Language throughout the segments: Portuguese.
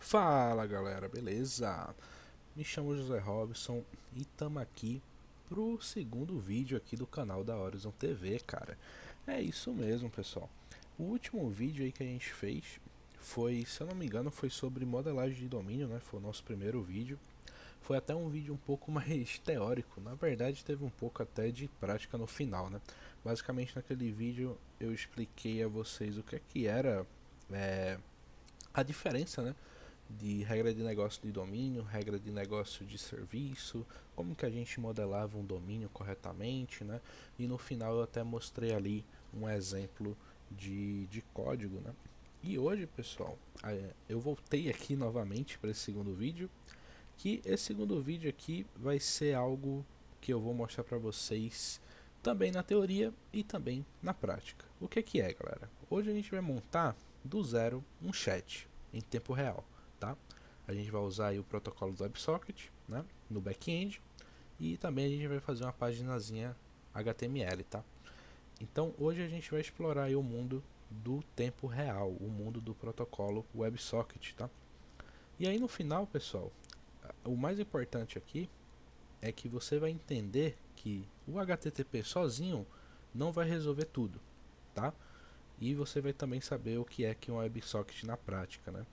Fala galera, beleza? Me chamo José Robson e estamos aqui pro segundo vídeo aqui do canal da Horizon TV, cara. É isso mesmo, pessoal. O último vídeo aí que a gente fez foi, se eu não me engano, foi sobre modelagem de domínio, né? Foi o nosso primeiro vídeo. Foi até um vídeo um pouco mais teórico, na verdade teve um pouco até de prática no final, né? Basicamente naquele vídeo eu expliquei a vocês o que era é, a diferença, né? De regra de negócio de domínio, regra de negócio de serviço, como que a gente modelava um domínio corretamente, né? E no final eu até mostrei ali um exemplo de código, né? E hoje, pessoal, eu voltei aqui novamente para esse segundo vídeo, que esse segundo vídeo aqui vai ser algo que eu vou mostrar para vocês também na teoria e também na prática. O que é, galera? Hoje a gente vai montar do zero um chat em tempo real, tá? A gente vai usar aí o protocolo do WebSocket, né, no back-end, e também a gente vai fazer uma paginazinha HTML, tá? Então hoje a gente vai explorar aí o mundo do tempo real, o mundo do protocolo WebSocket, tá? E aí no final, pessoal, o mais importante aqui é que você vai entender que o HTTP sozinho não vai resolver tudo, tá? E você vai também saber o que é um WebSocket na prática, né?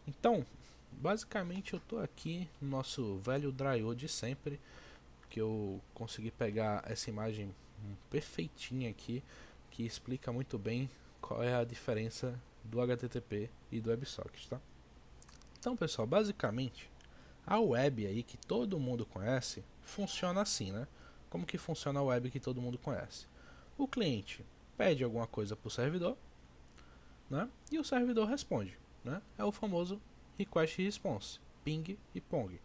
Então, basicamente eu estou aqui no nosso velho Dryo de sempre, que eu consegui pegar essa imagem perfeitinha aqui, que explica muito bem qual é a diferença do HTTP e do WebSocket, tá? Então, pessoal, basicamente a web aí que todo mundo conhece funciona assim, né? Como que funciona a web que todo mundo conhece? O cliente pede alguma coisa para o servidor, né? E o servidor responde, né? É o famoso request response, ping e pong.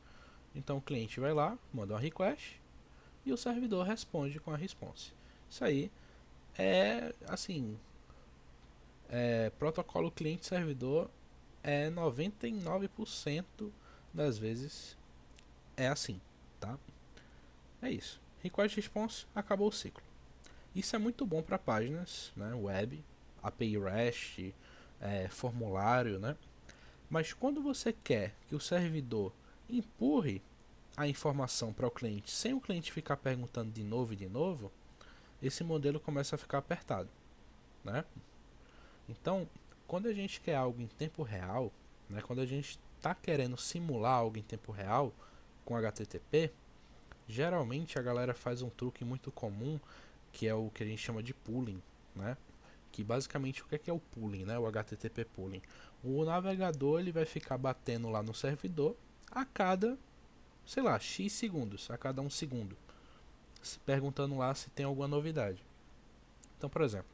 Então o cliente vai lá, manda uma request e o servidor responde com a response. Isso aí é assim, protocolo cliente-servidor é 99% das vezes é assim, tá? É isso. Request response, acabou o ciclo. Isso é muito bom para páginas, né, web, API REST, formulário, né? Mas quando você quer que o servidor empurre a informação para o cliente sem o cliente ficar perguntando de novo, esse modelo começa a ficar apertado, né? Então, quando a gente quer algo em tempo real, né, quando a gente está querendo simular algo em tempo real com HTTP, geralmente a galera faz um truque muito comum, que é o que a gente chama de pooling, né? Que basicamente o que é o pooling, né? O HTTP pooling. O navegador ele vai ficar batendo lá no servidor a cada, sei lá, X segundos, a cada um segundo, perguntando lá se tem alguma novidade. Então, por exemplo,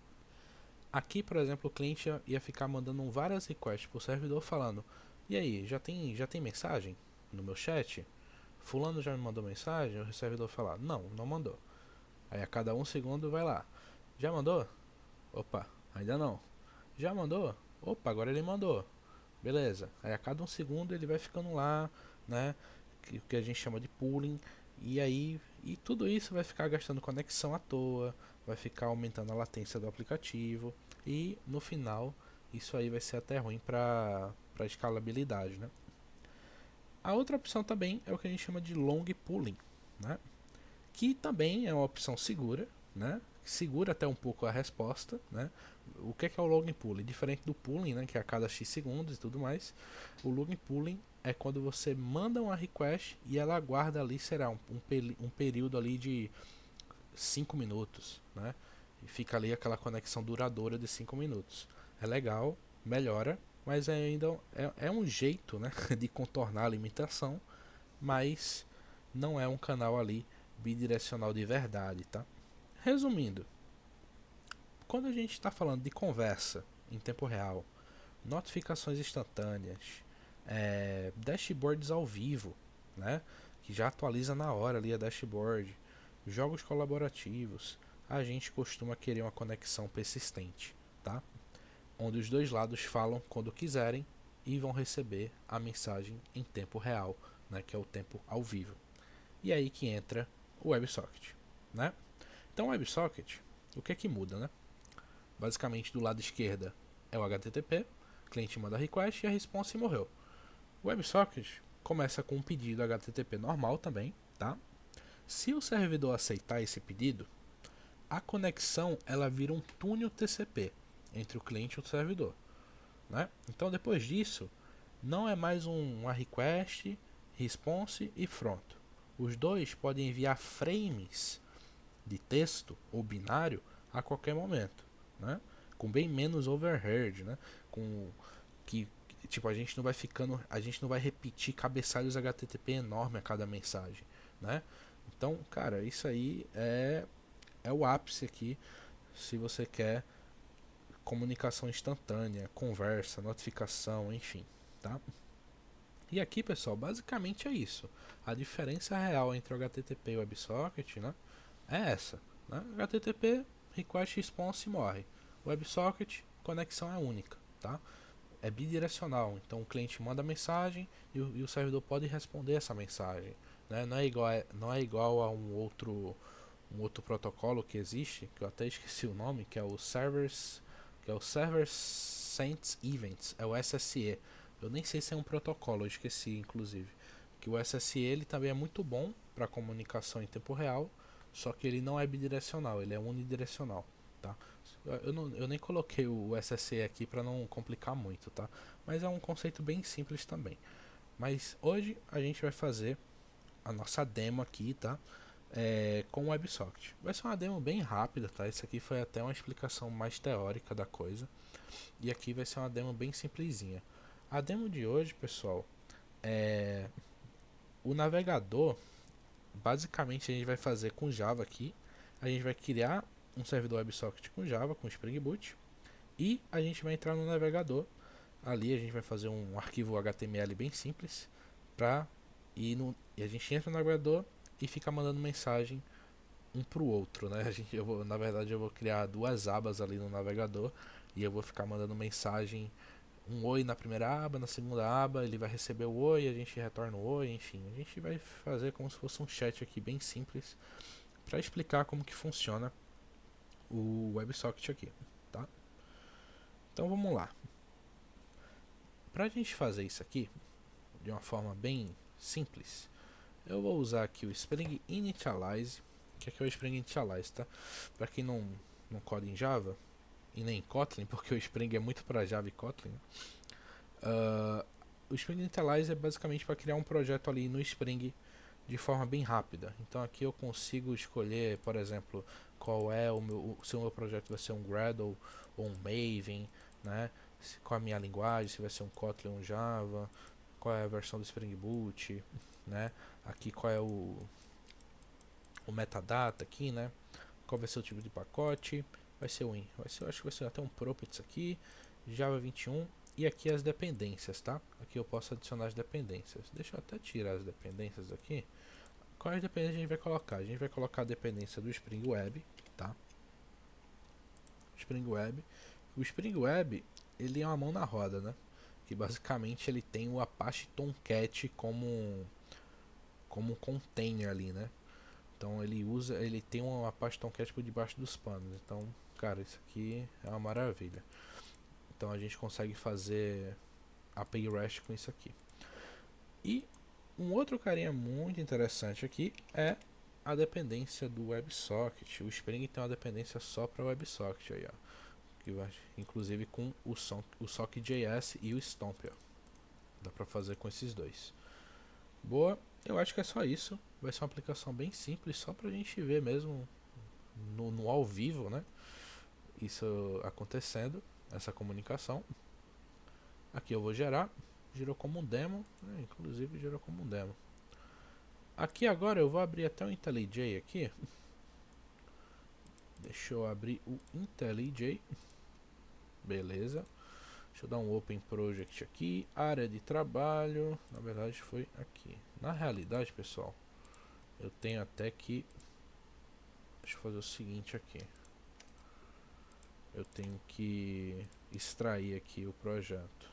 aqui, por exemplo, o cliente ia ficar mandando várias requests pro servidor falando: "E aí, já tem mensagem no meu chat? Fulano já me mandou mensagem?" O servidor falar: "Não mandou." Aí a cada um segundo vai lá: "Já mandou? Opa, ainda não. Já mandou? Opa, agora ele mandou." Beleza. Aí a cada um segundo ele vai ficando lá, né? Que a gente chama de pooling. E aí, e tudo isso vai ficar gastando conexão à toa, vai ficar aumentando a latência do aplicativo e no final isso aí vai ser até ruim para escalabilidade, né? A outra opção também é o que a gente chama de long pooling, né? Que também é uma opção segura, né? Segura até um pouco a resposta, né? O que é o login pooling? Diferente do pooling, né? Que é a cada X segundos e tudo mais. O login pooling é quando você manda uma request e ela aguarda ali, será um período ali de 5 minutos, né? E fica ali aquela conexão duradoura de 5 minutos. É legal, melhora, mas ainda é um jeito, né? De contornar a limitação, mas não é um canal ali bidirecional de verdade, tá? Resumindo, quando a gente está falando de conversa em tempo real, notificações instantâneas, dashboards ao vivo, né? Que já atualiza na hora ali a dashboard, jogos colaborativos, a gente costuma querer uma conexão persistente, tá? Onde os dois lados falam quando quiserem e vão receber a mensagem em tempo real, né? Que é o tempo ao vivo. E aí que entra o WebSocket, né? Então o WebSocket, o que é que muda, né? Basicamente do lado esquerda é o HTTP, cliente manda request e a response morreu. O WebSocket começa com um pedido HTTP normal também, tá? Se o servidor aceitar esse pedido, a conexão ela vira um túnel TCP entre o cliente e o servidor, né? Então depois disso, não é mais uma request, response e front. Os dois podem enviar frames de texto ou binário a qualquer momento, né? Com bem menos overhead, né? Com que tipo a gente não vai repetir cabeçalhos HTTP enorme a cada mensagem, né? Então, cara, isso aí é o ápice aqui se você quer comunicação instantânea, conversa, notificação, enfim, tá? E aqui, pessoal, basicamente é isso. A diferença real entre o HTTP e o WebSocket, né, é essa, né? HTTP, request response morre. WebSocket, conexão é única, tá? É bidirecional, então o cliente manda a mensagem e o servidor pode responder essa mensagem, né? Não é igual a um outro protocolo que existe, que eu até esqueci o nome, que é o Server Sent Events, é o SSE. Eu nem sei se é um protocolo, eu esqueci inclusive. Que o SSE ele também é muito bom para comunicação em tempo real, só que ele não é bidirecional, ele é unidirecional, tá? Eu nem coloquei o SSE aqui para não complicar muito, tá? Mas é um conceito bem simples também. Mas hoje a gente vai fazer a nossa demo aqui, tá? Com o WebSocket. Vai ser uma demo bem rápida, tá? Isso aqui foi até uma explicação mais teórica da coisa. E aqui vai ser uma demo bem simplesinha. A demo de hoje, pessoal, é o navegador. Basicamente a gente vai fazer com Java aqui. A gente vai criar um servidor WebSocket com Java, com Spring Boot. E a gente vai entrar no navegador. Ali a gente vai fazer um arquivo HTML bem simples para e a gente entra no navegador e fica mandando mensagem um para o outro, né? Na verdade eu vou criar duas abas ali no navegador e eu vou ficar mandando mensagem, um oi na primeira aba, na segunda aba ele vai receber o oi, a gente retorna o oi, enfim, a gente vai fazer como se fosse um chat aqui bem simples para explicar como que funciona o WebSocket aqui, tá? Então vamos lá. Para a gente fazer isso aqui de uma forma bem simples, eu vou usar aqui o Spring Initialize, que aqui é o Spring Initialize, tá? Para quem não coda em Java e nem em Kotlin, porque o Spring é muito para Java e Kotlin. O Spring Initialize é basicamente para criar um projeto ali no Spring de forma bem rápida. Então aqui eu consigo escolher, por exemplo, qual é se o meu projeto vai ser um Gradle ou um Maven, né? Qual é a minha linguagem, se vai ser um Kotlin ou um Java, qual é a versão do Spring Boot, né? Aqui qual é o metadata aqui, né? Qual vai ser o tipo de pacote? Vai ser acho que vai ser até um properties aqui, Java 21 e aqui as dependências, tá? Aqui eu posso adicionar as dependências. Deixa eu até tirar as dependências aqui. Quais dependências a gente vai colocar? A gente vai colocar a dependência do Spring Web, tá? Spring Web. O Spring Web, ele é uma mão na roda, né? Que basicamente ele tem o Apache Tomcat como um container ali, né? Então ele tem um Apache Tomcat por debaixo dos panos. Então, cara, isso aqui é uma maravilha. Então a gente consegue fazer API REST com isso aqui. E um outro carinha muito interessante aqui é a dependência do WebSocket. O Spring tem uma dependência só para o WebSocket aí, ó. Que vai, inclusive com o Sock.js e o Stomp, ó. Dá para fazer com esses dois. Boa, eu acho que é só isso. Vai ser uma aplicação bem simples, só pra gente ver mesmo no ao vivo, né? Isso acontecendo, essa comunicação. Aqui eu vou gerar, gerou como um demo, né? Inclusive gerou como um demo. Aqui agora eu vou abrir até o IntelliJ aqui. Deixa eu abrir o IntelliJ. Beleza. Deixa eu dar um Open Project aqui. Área de trabalho. Na verdade foi aqui. Na realidade, pessoal, eu tenho até que... Deixa eu fazer o seguinte aqui. Eu tenho que extrair aqui o projeto.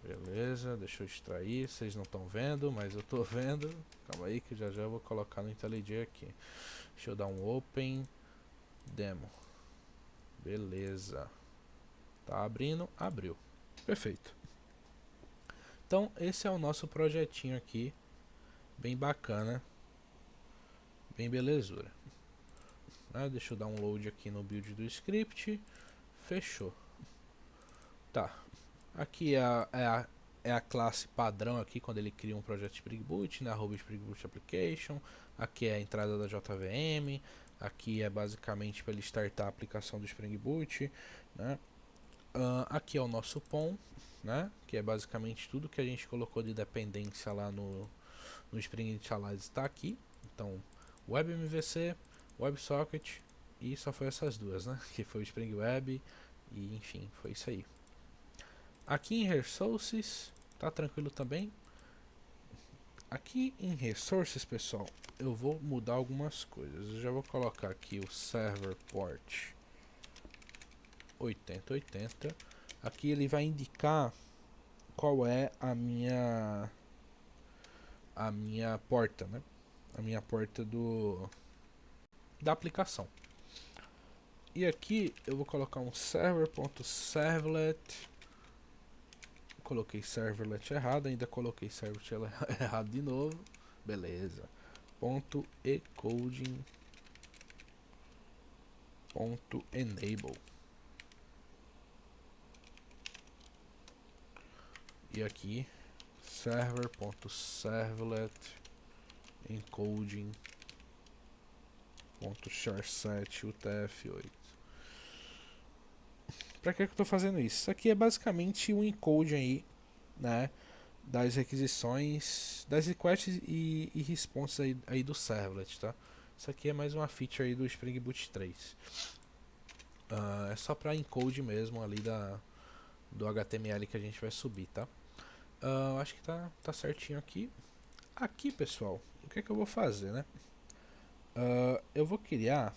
Beleza, deixa eu extrair. Vocês não estão vendo, mas eu estou vendo. Calma aí que já eu vou colocar no IntelliJ aqui. Deixa eu dar um Open Demo. Beleza. Tá abrindo, abriu. Perfeito. Então esse é o nosso projetinho aqui, bem bacana, bem belezura. Deixa eu dar um load aqui no build do script. Fechou. Tá. Aqui é a classe padrão aqui quando ele cria um projeto Spring Boot, né? Spring Boot Application. Aqui é a entrada da JVM. Aqui é basicamente para ele startar a aplicação do Spring Boot, né? Aqui é o nosso POM, né? Que é basicamente tudo que a gente colocou de dependência lá no Spring Initialize está aqui. Então, WebMVC, WebSocket e só foi essas duas, né? Que foi o Spring Web e enfim, foi isso aí. Aqui em Resources, tá tranquilo também. Aqui em Resources, pessoal, eu vou mudar algumas coisas. Eu já vou colocar aqui o Server Port 8080. Aqui ele vai indicar qual é a minha porta, né? A minha porta da aplicação. E aqui eu vou colocar um server.servlet. Coloquei servlet errado, ainda coloquei servlet errado de novo. Beleza. .encoding.enable. E aqui server.servlet encoding.charset UTF-8. Para que eu estou fazendo isso? Isso aqui é basicamente um encoding aí, né, das requisições, das requests e responses aí do servlet, tá? Isso aqui é mais uma feature aí do Spring Boot 3. É só para encode mesmo ali do HTML que a gente vai subir, tá? Acho que tá certinho aqui. Aqui, pessoal, o que é que eu vou fazer, né? Eu vou criar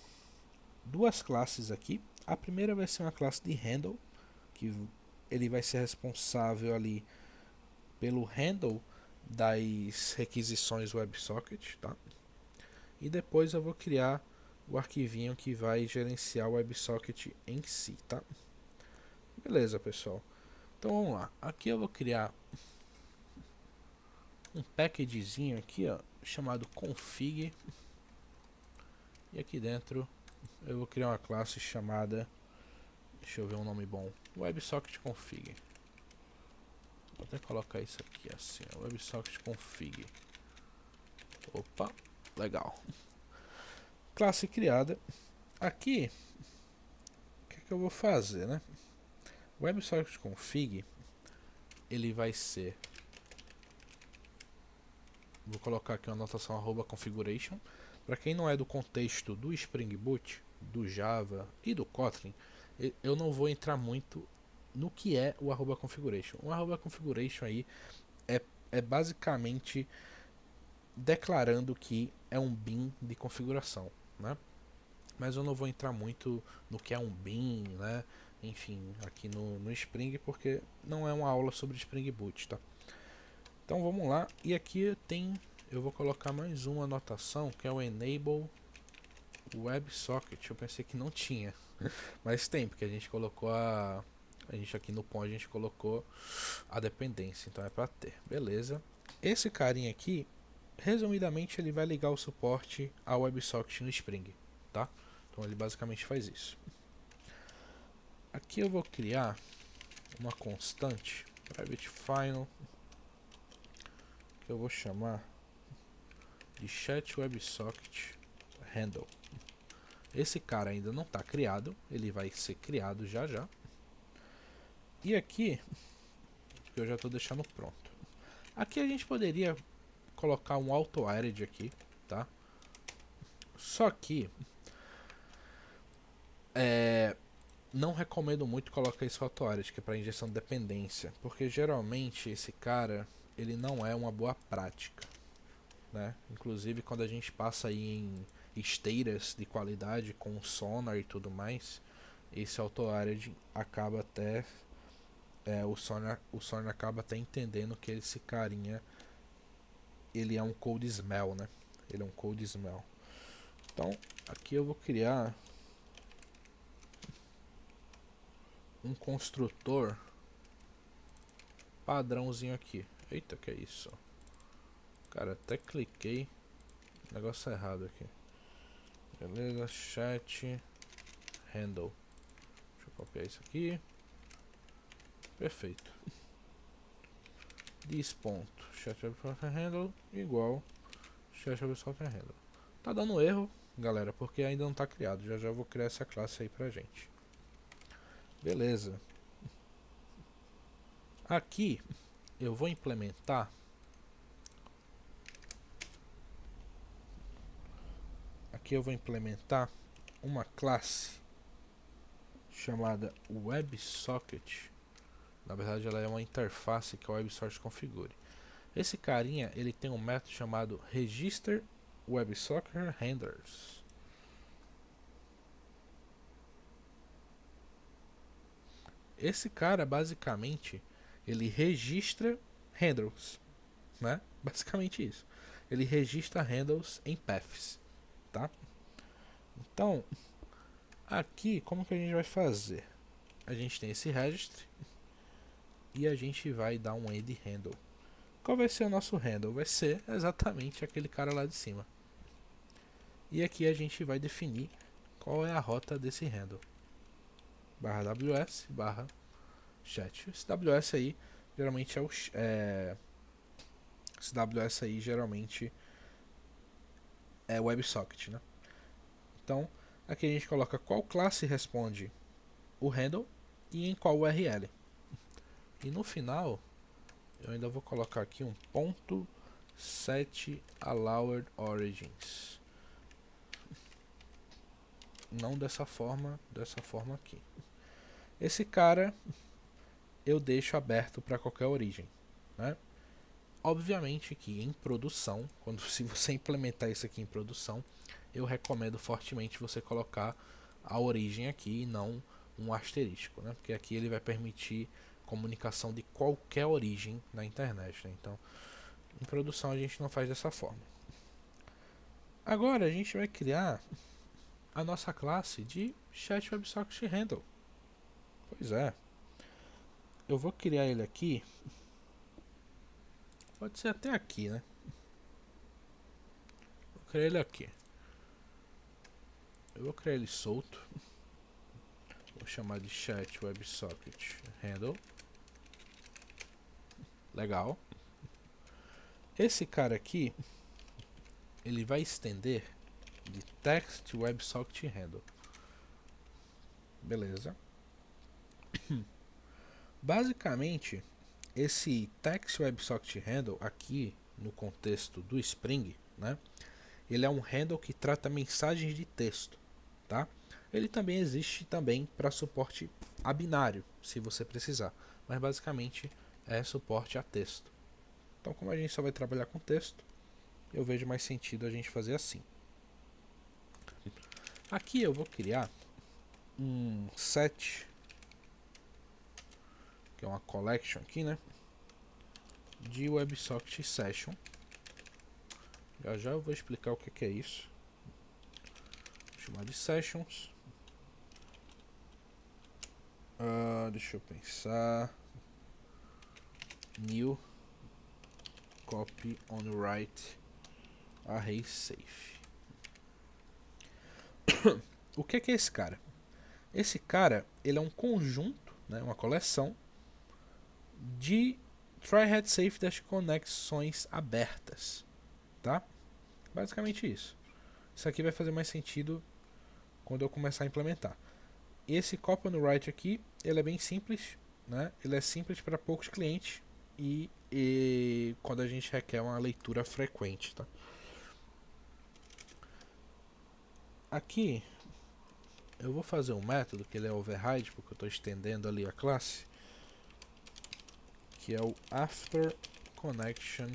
duas classes aqui. A primeira vai ser uma classe de handle, que ele vai ser responsável ali pelo handle das requisições WebSocket, tá? E depois eu vou criar o arquivinho que vai gerenciar o WebSocket em si, tá? Beleza, pessoal. Então vamos lá. Aqui eu vou criar um packagezinho aqui, ó, chamado config. E aqui dentro eu vou criar uma classe chamada, deixa eu ver um nome bom, WebSocket config. Vou até colocar isso aqui assim, ó, WebSocket config. Opa, legal. Classe criada. Aqui, o que eu vou fazer, né? O WebSocket config, ele vai ser, vou colocar aqui uma anotação @configuration. Para quem não é do contexto do Spring Boot, do Java e do Kotlin, eu não vou entrar muito no que é o @configuration. O @configuration aí é basicamente declarando que é um bin de configuração, né? Mas eu não vou entrar muito no que é um bin, né? Enfim, aqui no Spring, porque não é uma aula sobre Spring Boot, tá? Então vamos lá, e aqui eu vou colocar mais uma anotação que é o enable WebSocket. Eu pensei que não tinha, mas tem, porque a gente colocou a gente aqui no POM a gente colocou a dependência, então é para ter, beleza. Esse carinha aqui, resumidamente, ele vai ligar o suporte ao WebSocket no Spring, tá? Então ele basicamente faz isso. Aqui eu vou criar uma constante private final que eu vou chamar de chat WebSocket handle. Esse cara ainda não está criado, ele vai ser criado já já. E aqui, que eu já estou deixando pronto. Aqui a gente poderia colocar um auto-added aqui, tá? Só que não recomendo muito colocar esse auto-added, que é para injeção de dependência, porque geralmente esse cara ele não é uma boa prática, né? Inclusive quando a gente passa aí em esteiras de qualidade com sonar e tudo mais, esse auto-added acaba até o sonar acaba até entendendo que esse carinha ele é um code smell, né? Ele é um code smell. Então aqui eu vou criar um construtor padrãozinho aqui. Eita, que é isso? Cara, até cliquei. Negócio errado aqui. Beleza, chat handle. Deixa eu copiar isso aqui. Perfeito. This ponto chat websocket handle igual chat websocket handle. Tá dando erro, galera, porque ainda não tá criado. Já já eu vou criar essa classe aí pra gente. Beleza. Aqui eu vou implementar uma classe chamada WebSocket. Na verdade, ela é uma interface que a WebSocket configure. Esse carinha, ele tem um método chamado register WebSocket handlers. Esse cara, basicamente, ele registra handles, né? Basicamente isso. Ele registra handles em paths, tá? Então, aqui, como que a gente vai fazer? A gente tem esse registry e a gente vai dar um end handle. Qual vai ser o nosso handle? Vai ser exatamente aquele cara lá de cima. E aqui a gente vai definir qual é a rota desse handle. Barra ws, barra chat. Esse ws aí geralmente esse ws aí geralmente é WebSocket, né? Então, aqui a gente coloca qual classe responde o handle e em qual URL. E no final, eu ainda vou colocar aqui um ponto set allowed origins. Não dessa forma aqui. Esse cara eu deixo aberto para qualquer origem, né? Obviamente que em produção, se você implementar isso aqui em produção, eu recomendo fortemente você colocar a origem aqui e não um asterisco, né? Porque aqui ele vai permitir comunicação de qualquer origem na internet, né? Então, em produção a gente não faz dessa forma. Agora a gente vai criar a nossa classe de Chat WebSocket Handle. Pois é. Eu vou criar ele aqui. Pode ser até aqui, né? Vou criar ele aqui. Eu vou criar ele solto. Vou chamar de Chat WebSocket Handle. Legal. Esse cara aqui, ele vai estender de Text WebSocket Handle. Beleza. Basicamente, esse Text WebSocket Handle aqui no contexto do Spring, né? Ele é um handle que trata mensagens de texto, tá? Ele também existe também para suporte a binário, se você precisar, mas basicamente é suporte a texto. Então, como a gente só vai trabalhar com texto, eu vejo mais sentido a gente fazer assim. Aqui eu vou criar um set, que é uma collection aqui, né? De WebSocket Session. Já já eu vou explicar o que é isso. Vou chamar de Sessions. Deixa eu pensar. New copy on write array safe. O que é esse cara? Esse cara, ele é um conjunto, né, uma coleção de try-head safe das conexões abertas, tá? Basicamente isso. Isso aqui vai fazer mais sentido quando eu começar a implementar. Esse copy on write aqui, ele é bem simples, né? Ele é simples para poucos clientes e quando a gente requer uma leitura frequente, tá? Aqui eu vou fazer um método que ele é override, porque eu estou estendendo ali a classe, que é o after connection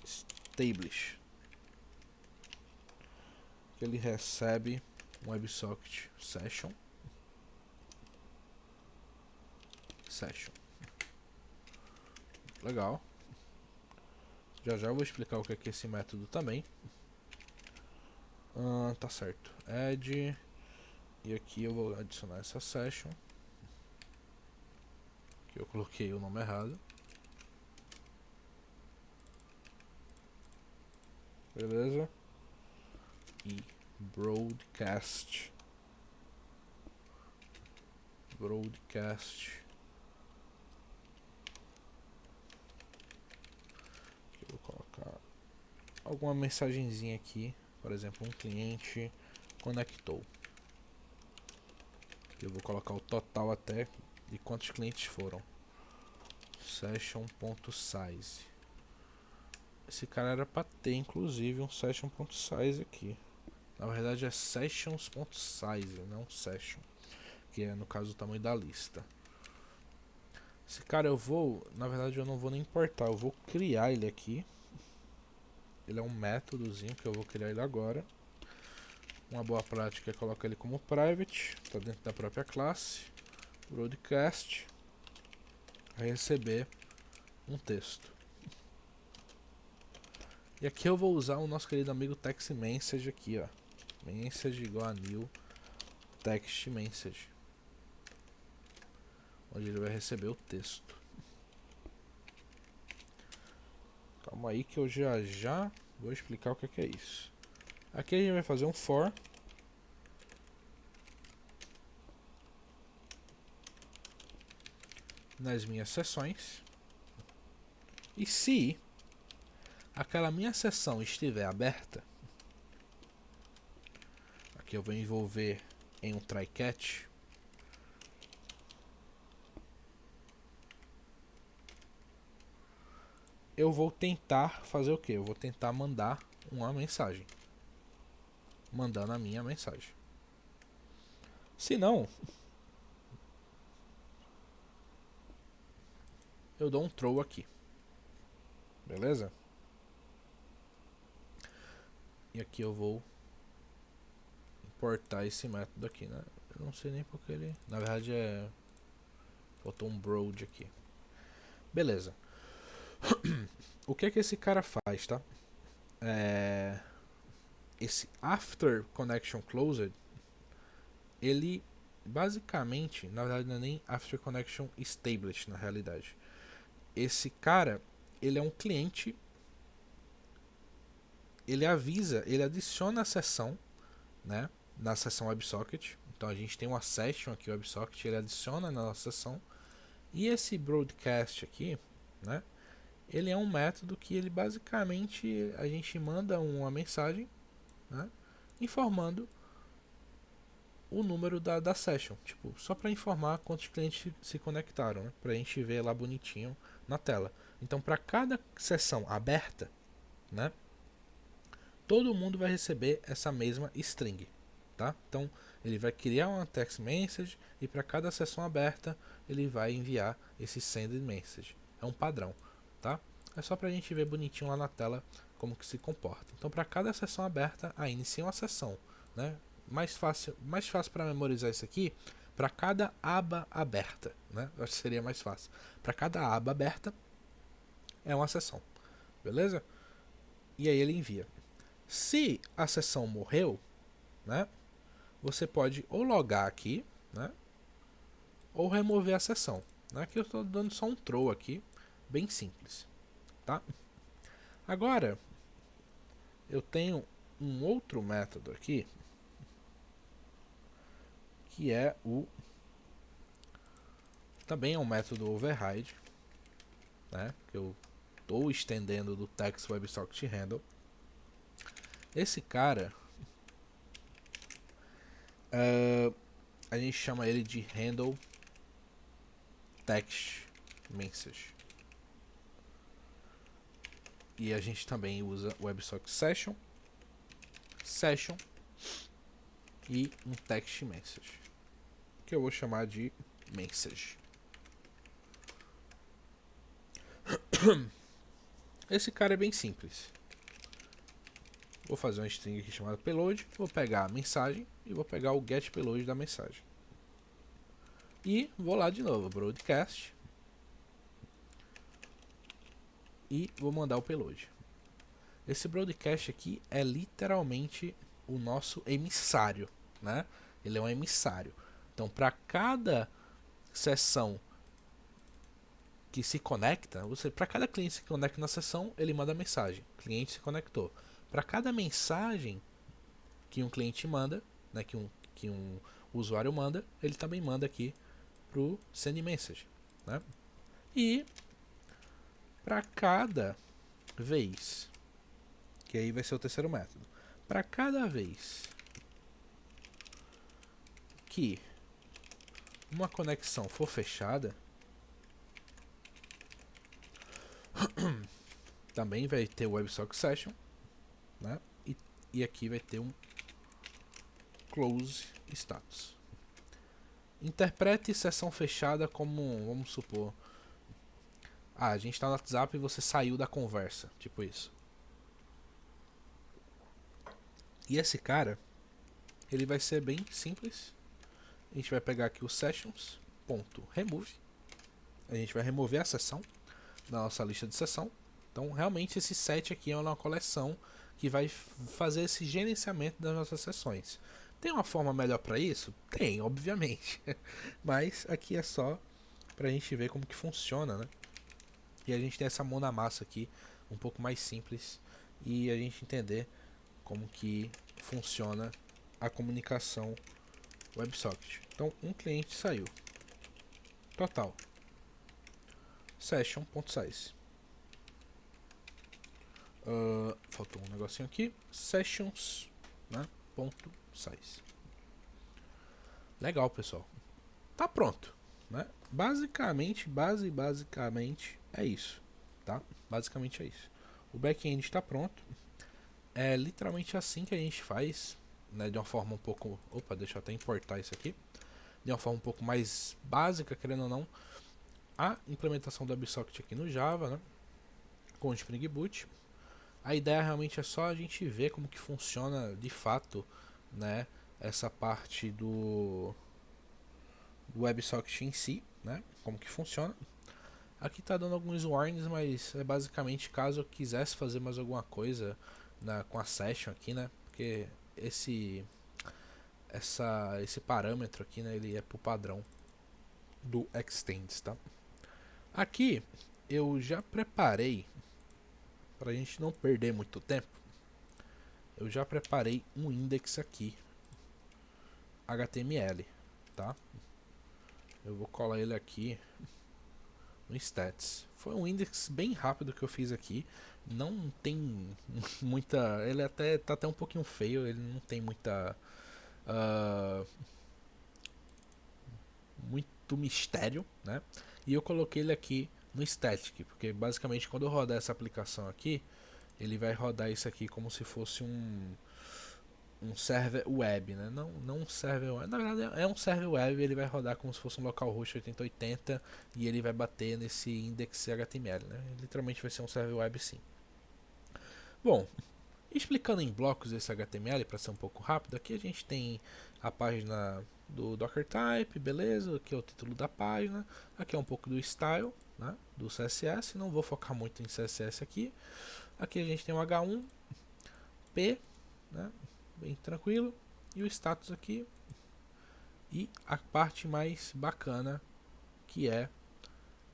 establish, que ele recebe um WebSocket session. Legal. Já já eu vou explicar o que é esse método também. Tá certo. Add. E aqui eu vou adicionar essa session. Que eu coloquei o nome errado. beleza? E broadcast. Eu vou colocar alguma mensagenzinha aqui, por exemplo, um cliente conectou. Eu vou colocar o total até de quantos clientes foram. Session.size. Esse cara era para ter inclusive um session.size aqui. Na verdade é sessions.size, não session, que é no caso o tamanho da lista. Esse cara na verdade eu não vou nem importar, eu vou criar ele aqui. Ele é um métodozinho que eu vou criar ele agora. Uma boa prática é colocar ele como private, está dentro da própria classe. Broadcast vai receber um texto. E aqui eu vou usar o nosso querido amigo text message aqui, ó. Message igual a new text message, onde ele vai receber o texto. Calma aí que eu já vou explicar o que é isso. Aqui a gente vai fazer um for nas minhas sessões. E se aquela minha sessão estiver aberta, aqui eu vou envolver em um try catch. Eu vou tentar fazer o que? Eu vou tentar mandar uma mensagem. Mandando a minha mensagem. Se não, eu dou um throw aqui. Beleza? E aqui eu vou importar esse método aqui, né? Eu não sei nem porque ele... Na verdade é... Botou um broad aqui. Beleza. O que esse cara faz, tá? Esse after connection closed, ele basicamente, na verdade não é nem after connection established na realidade. Esse cara, ele é um cliente, ele avisa, ele adiciona a sessão, né, na sessão WebSocket. Então a gente tem uma session aqui WebSocket, ele adiciona na nossa sessão. E esse broadcast aqui, né, ele é um método que ele basicamente a gente manda uma mensagem, né, informando o número da session, tipo, só para informar quantos clientes se conectaram, né, para a gente ver lá bonitinho na tela. Então, para cada sessão aberta, né, todo mundo vai receber essa mesma string, tá? Então, ele vai criar uma text message e para cada sessão aberta ele vai enviar esse send message. É um padrão, tá? É só para a gente ver bonitinho lá na tela como que se comporta. Então, para cada sessão aberta, aí inicia uma sessão, né? Mais fácil para memorizar isso aqui, para cada aba aberta, né? Eu acho que seria mais fácil. Para cada aba aberta é uma sessão, beleza? E aí ele envia. Se a sessão morreu, né? Você pode ou logar aqui, né? Ou remover a sessão. Aqui eu estou dando só um throw aqui, bem simples, tá? Agora eu tenho um outro método aqui que é também é um método override, né? Que eu estou estendendo do text WebSocket handle. Esse cara a gente chama ele de handle text message. E a gente também usa WebSocket session e um text message, que eu vou chamar de message. Esse cara é bem simples. Vou fazer uma string aqui chamada payload, vou pegar a mensagem e vou pegar o get payload da mensagem. E vou lá de novo, broadcast, e vou mandar o payload. Esse broadcast aqui é literalmente o nosso emissário, né? Ele é um emissário. Então, para cada sessão que se conecta, para cada cliente que se conecta na sessão, ele manda mensagem. Cliente se conectou. para cada mensagem que um cliente manda, né, que um usuário manda, ele também manda aqui pro send message, né? E para cada vez, que aí vai ser o terceiro método, para cada vez que uma conexão for fechada, também vai ter o WebSocket Session, né? E aqui vai ter um Close Status. Interprete sessão fechada como, vamos supor, a gente está no WhatsApp e você saiu da conversa, tipo isso. E esse cara, ele vai ser bem simples. A gente vai pegar aqui o sessions.remove. A gente vai remover a sessão da nossa lista de sessão. Então, realmente, esse set aqui é uma coleção que vai fazer esse gerenciamento das nossas sessões. Tem uma forma melhor para isso? Tem, obviamente. Mas aqui é só pra gente ver como que funciona, né? E a gente tem essa mão na massa aqui, um pouco mais simples, e a gente entender como que funciona a comunicação WebSocket. Então, um cliente saiu. Total. Session.size. Faltou um negocinho aqui. Sessions, né? .size. Legal, pessoal. Tá pronto, né? Basicamente é isso, tá? Basicamente é isso. O back-end está pronto. É literalmente assim que a gente faz, né? De uma forma um pouco... Opa, deixa eu até importar isso aqui. De uma forma um pouco mais básica, querendo ou não, a implementação do WebSocket aqui no Java, né? Com o Spring Boot. A ideia realmente é só a gente ver como que funciona de fato, né? Essa parte do WebSocket em si, né? Como que funciona. Aqui tá dando alguns warnings, mas é basicamente caso eu quisesse fazer mais alguma coisa com a session aqui, né? Porque esse parâmetro aqui, né? Ele é pro padrão do extends, tá? Aqui eu já preparei, pra gente não perder muito tempo, eu já preparei um index aqui HTML, tá? Eu vou colar ele aqui no stats. Foi um index bem rápido que eu fiz aqui. Não tem muita... Ele até tá até um pouquinho feio. Ele não tem muita... muito mistério, né? E eu coloquei ele aqui no static. Porque basicamente quando eu rodar essa aplicação aqui, ele vai rodar isso aqui como se fosse um server web, né? Não um server web. Na verdade é um server web, ele vai rodar como se fosse um localhost 8080 e ele vai bater nesse index HTML, né? Literalmente vai ser um server web, sim. Bom, explicando em blocos esse HTML para ser um pouco rápido, aqui a gente tem a página do Dockertype, beleza? Aqui é o título da página, aqui é um pouco do style, né? Do CSS, não vou focar muito em CSS aqui. Aqui a gente tem o H1, P, né? Bem tranquilo, e o status aqui, e a parte mais bacana, que é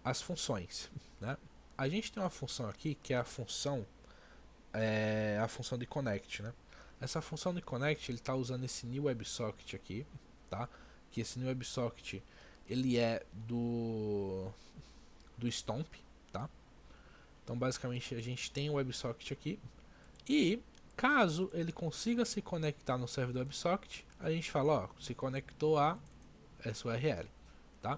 as funções, né? A gente tem uma função aqui que é a função de connect, né? Essa função de connect, ele está usando esse new WebSocket aqui, tá? Que esse new WebSocket ele é do Stomp, tá? Então basicamente a gente tem o WebSocket aqui e caso ele consiga se conectar no server do WebSocket, a gente fala, ó, se conectou a essa URL, tá?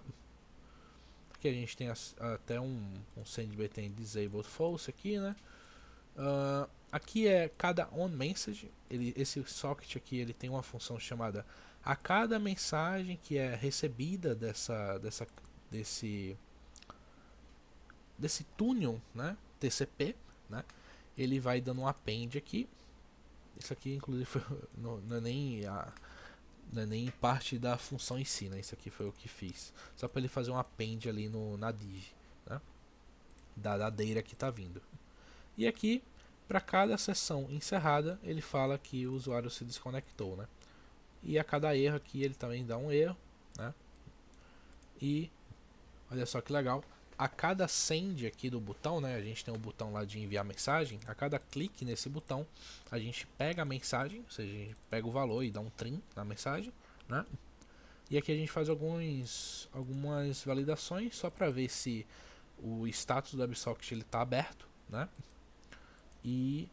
Aqui a gente tem até um sendBtn disabled false aqui, né? Aqui é cada onMessage, esse socket aqui ele tem uma função chamada a cada mensagem que é recebida desse túnel, né? TCP, né? Ele vai dando um append aqui. Isso aqui inclusive não é nem parte da função em si, né? Isso aqui foi o que fiz. Só para ele fazer um append ali na div, né? Da data que está vindo. E aqui, para cada sessão encerrada, ele fala que o usuário se desconectou, né? E a cada erro aqui ele também dá um erro, né? E olha só que legal, a cada send aqui do botão, né, a gente tem um botão lá de enviar mensagem, a cada clique nesse botão, a gente pega a mensagem, ou seja, a gente pega o valor e dá um trim na mensagem, né? E aqui a gente faz algumas validações só para ver se o status do WebSocket ele está aberto, né? E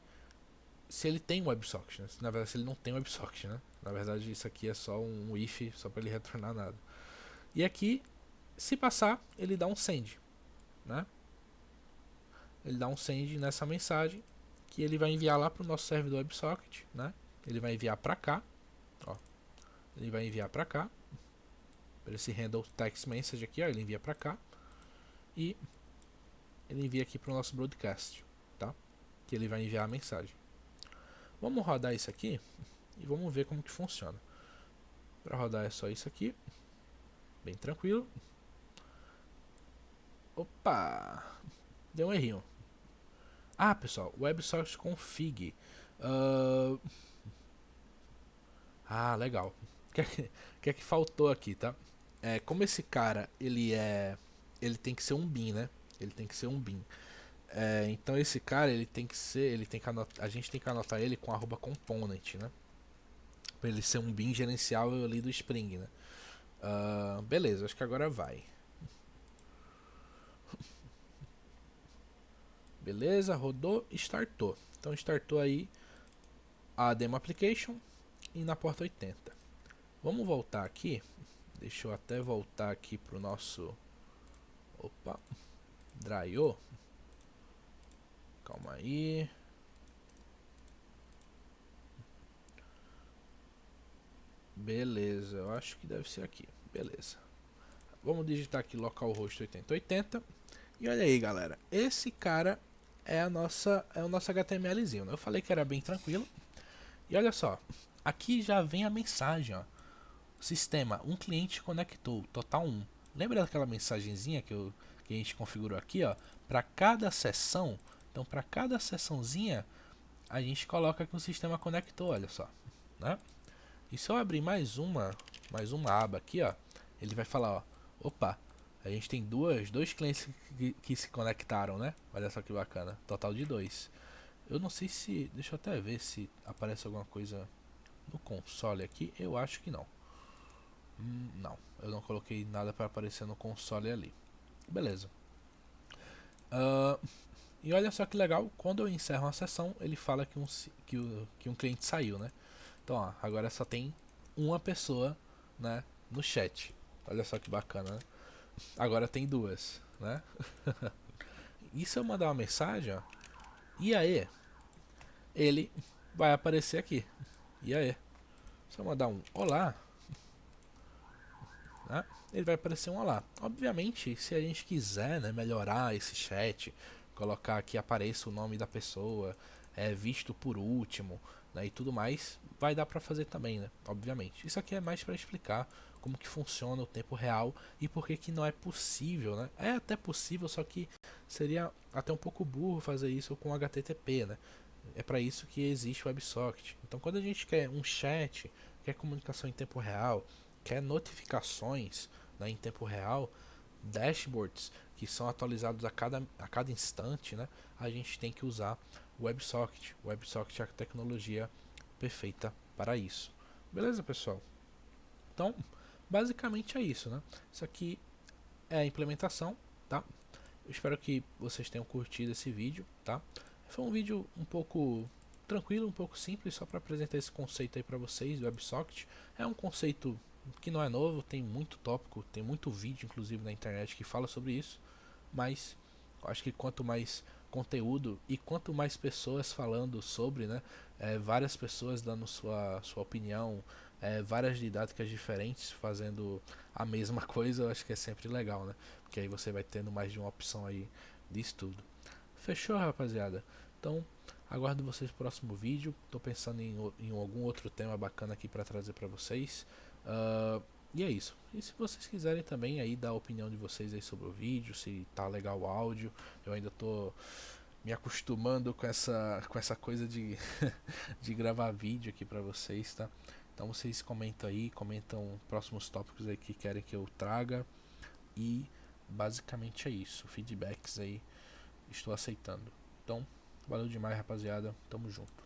se ele tem WebSocket, né? Na verdade, se ele não tem WebSocket, né? Na verdade, isso aqui é só um if, só para ele retornar nada. E aqui, se passar, ele dá um send, né? Ele dá um send nessa mensagem que ele vai enviar lá para o nosso servidor WebSocket, né? Ele vai enviar para cá, ó. Ele vai enviar para cá, para esse handle text message aqui, ó, ele envia para cá e ele envia aqui para o nosso broadcast, tá? Que ele vai enviar a mensagem. Vamos rodar isso aqui e vamos ver como que funciona. Para rodar é só isso aqui, bem tranquilo. Opa, deu um errinho. Ah, pessoal, WebSocket config. Legal. O que é que faltou aqui, tá? Como esse cara, ele tem que ser um bin, né? Ele tem que ser um bin. Então esse cara, a gente tem que anotar ele com @component, né? Pra ele ser um bin gerenciável ali do Spring, né? Beleza, acho que agora vai. Beleza, rodou, startou. Então startou aí a demo application e na porta 80. Vamos voltar aqui. Deixa eu até voltar aqui pro nosso... Opa, dryou. Calma aí. Beleza, eu acho que deve ser aqui. Beleza. Vamos digitar aqui localhost 8080. E olha aí, galera. Esse cara é o nosso HTMLzinho, né? Eu falei que era bem tranquilo. E olha só, aqui já vem a mensagem, ó. Sistema, um cliente conectou, total 1. Lembra daquela mensagenzinha que a gente configurou aqui, ó? Para cada sessão, então para cada sessãozinha, a gente coloca que o sistema conectou, olha só, né? E se eu abrir mais uma aba aqui, ó, ele vai falar, ó, opa, a gente tem dois clientes que se conectaram, né? Olha só que bacana, total de 2. Eu não sei se, deixa eu até ver se aparece alguma coisa no console aqui, eu acho que não. Não, eu não coloquei nada para aparecer no console ali. Beleza. E olha só que legal, quando eu encerro uma sessão, ele fala que um cliente saiu, né? Então, ó, agora só tem uma pessoa, né, no chat. Olha só que bacana, né? Agora tem duas, né? E se eu mandar uma mensagem, ó, e aí, ele vai aparecer aqui. E aí, se eu mandar um olá, né, ele vai aparecer um olá. Obviamente, se a gente quiser, né, melhorar esse chat, colocar que apareça o nome da pessoa, visto por último, né, e tudo mais, vai dar para fazer também, né? Obviamente. Isso aqui é mais para explicar como que funciona o tempo real e por que que não é possível, né? É até possível, só que seria até um pouco burro fazer isso com HTTP, né? É para isso que existe o WebSocket. Então, quando a gente quer um chat, quer comunicação em tempo real, quer notificações, né, em tempo real, dashboards que são atualizados a cada instante, né, a gente tem que usar o WebSocket. O WebSocket é a tecnologia perfeita para isso. Beleza, pessoal? Então, basicamente é isso, né? Isso aqui é a implementação, tá? Eu espero que vocês tenham curtido esse vídeo, tá? Foi um vídeo um pouco tranquilo, um pouco simples, só para apresentar esse conceito aí para vocês do WebSocket. É um conceito que não é novo, tem muito tópico, tem muito vídeo inclusive na internet que fala sobre isso, mas eu acho que quanto mais conteúdo e quanto mais pessoas falando sobre, né, várias pessoas dando sua opinião, várias didáticas diferentes fazendo a mesma coisa, eu acho que é sempre legal, né? Porque aí você vai tendo mais de uma opção aí de estudo. Fechou, rapaziada? Então, aguardo vocês no próximo vídeo. Tô pensando em algum outro tema bacana aqui para trazer para vocês. E é isso. E se vocês quiserem também aí dar a opinião de vocês aí sobre o vídeo, se tá legal o áudio, eu ainda tô me acostumando com essa coisa de, de gravar vídeo aqui para vocês, tá? Então vocês comentam aí, comentam próximos tópicos aí que querem que eu traga. E basicamente é isso. Feedbacks aí, estou aceitando. Então, valeu demais, rapaziada. Tamo junto.